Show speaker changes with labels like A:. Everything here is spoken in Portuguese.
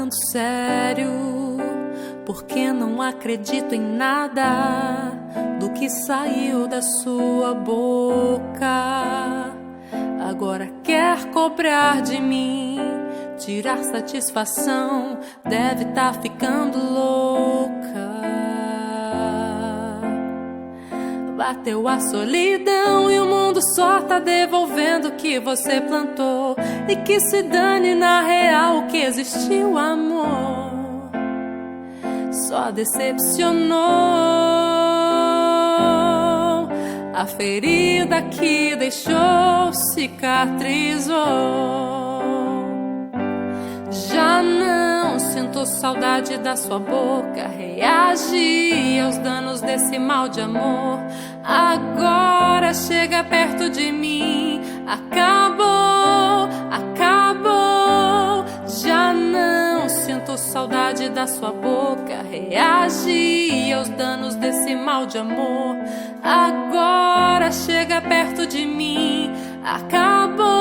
A: falando sério, porque não acredito em nada do que saiu da sua boca. Agora quer cobrar de mim, tirar satisfação, deve tá ficando louca. Bateu a solidão e o mundo só tá devolvendo o que você plantou. E que se dane na real o que existiu, amor. Só decepcionou. A ferida que deixou cicatrizou. Já não sinto saudade da sua boca. Reagi aos danos desse mal de amor. Agora chega perto de mim. Acabou, acabou. Já não sinto saudade da sua boca. Reagi aos danos desse mal de amor. Agora chega perto de mim. Acabou.